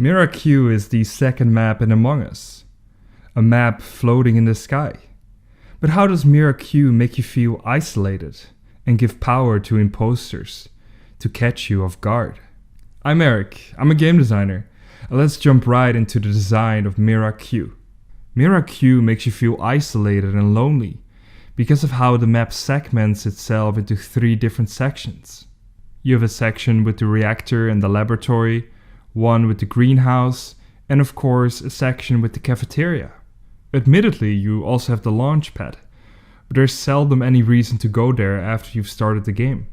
Mira HQ is the second map in Among Us, a map floating in the sky. But how does Mira HQ make you feel isolated and give power to imposters to catch you off guard? I'm Eric, I'm a game designer, and let's jump right into the design of Mira HQ. Mira HQ makes you feel isolated and lonely because of how the map segments itself into 3 different sections. You have a section with the reactor and the laboratory, one with the greenhouse, and of course a section with the cafeteria. Admittedly, you also have the launch pad, but there's seldom any reason to go there after you've started the game.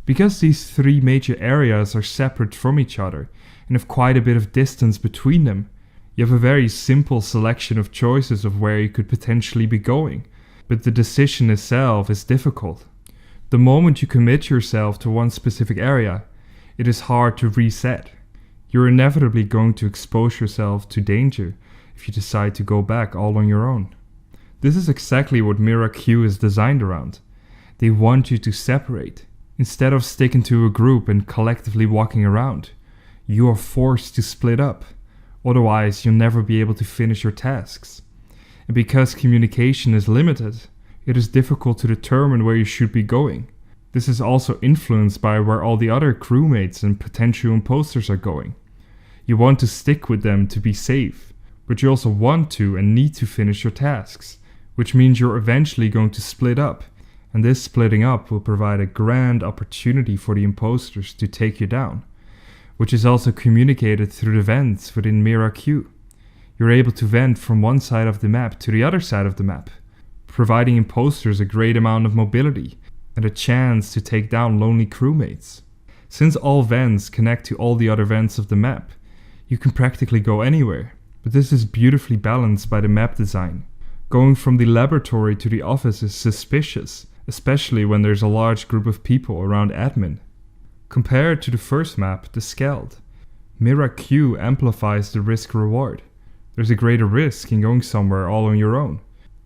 Because these 3 major areas are separate from each other and have quite a bit of distance between them, you have a very simple selection of choices of where you could potentially be going, but the decision itself is difficult. The moment you commit yourself to one specific area, it is hard to reset. You're inevitably going to expose yourself to danger if you decide to go back all on your own. This is exactly what Mira HQ is designed around. They want you to separate. Instead of sticking to a group and collectively walking around, you are forced to split up. Otherwise, you'll never be able to finish your tasks. And because communication is limited, it is difficult to determine where you should be going. This is also influenced by where all the other crewmates and potential imposters are going. You want to stick with them to be safe, but you also want to and need to finish your tasks, which means you're eventually going to split up, and this splitting up will provide a grand opportunity for the imposters to take you down, which is also communicated through the vents within Mira HQ. You're able to vent from one side of the map to the other side of the map, providing imposters a great amount of mobility and a chance to take down lonely crewmates. Since all vents connect to all the other vents of the map, you can practically go anywhere, but this is beautifully balanced by the map design. Going from the laboratory to the office is suspicious, especially when there's a large group of people around admin. Compared to the first map, the Skeld, Mira HQ amplifies the risk-reward. There's a greater risk in going somewhere all on your own,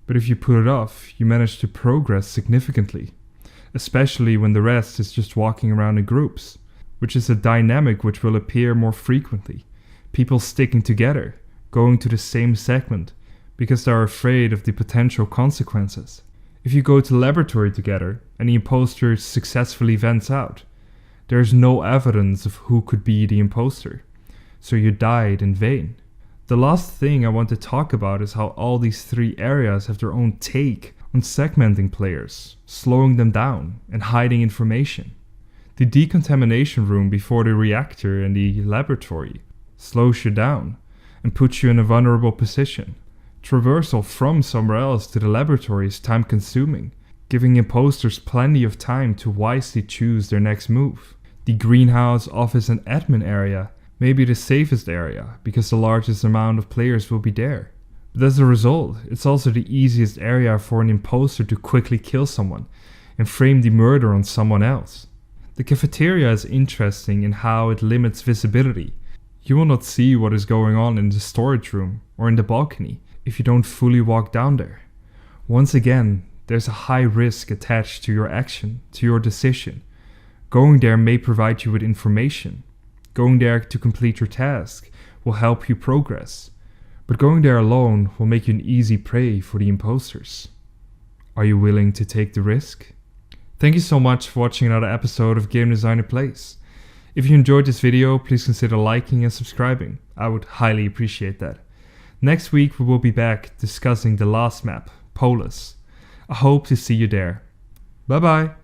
but if you put it off, you manage to progress significantly, especially when the rest is just walking around in groups, which is a dynamic which will appear more frequently. People sticking together, going to the same segment, because they are afraid of the potential consequences. If you go to the laboratory together and the imposter successfully vents out, there is no evidence of who could be the imposter, so you died in vain. The last thing I want to talk about is how all these 3 areas have their own take on segmenting players, slowing them down and hiding information. The decontamination room before the reactor and the laboratory slows you down and puts you in a vulnerable position. Traversal from somewhere else to the laboratory is time consuming, giving imposters plenty of time to wisely choose their next move. The greenhouse, office and admin area may be the safest area because the largest amount of players will be there. But as a result, it's also the easiest area for an imposter to quickly kill someone and frame the murder on someone else. The cafeteria is interesting in how it limits visibility. You will not see what is going on in the storage room or in the balcony if you don't fully walk down there. Once again, there's a high risk attached to your action, to your decision. Going there may provide you with information. Going there to complete your task will help you progress. But going there alone will make you an easy prey for the imposters. Are you willing to take the risk? Thank you so much for watching another episode of Game Designer Plays. If you enjoyed this video, please consider liking and subscribing. I would highly appreciate that. Next week we will be back discussing the last map, Polis. I hope to see you there. Bye bye!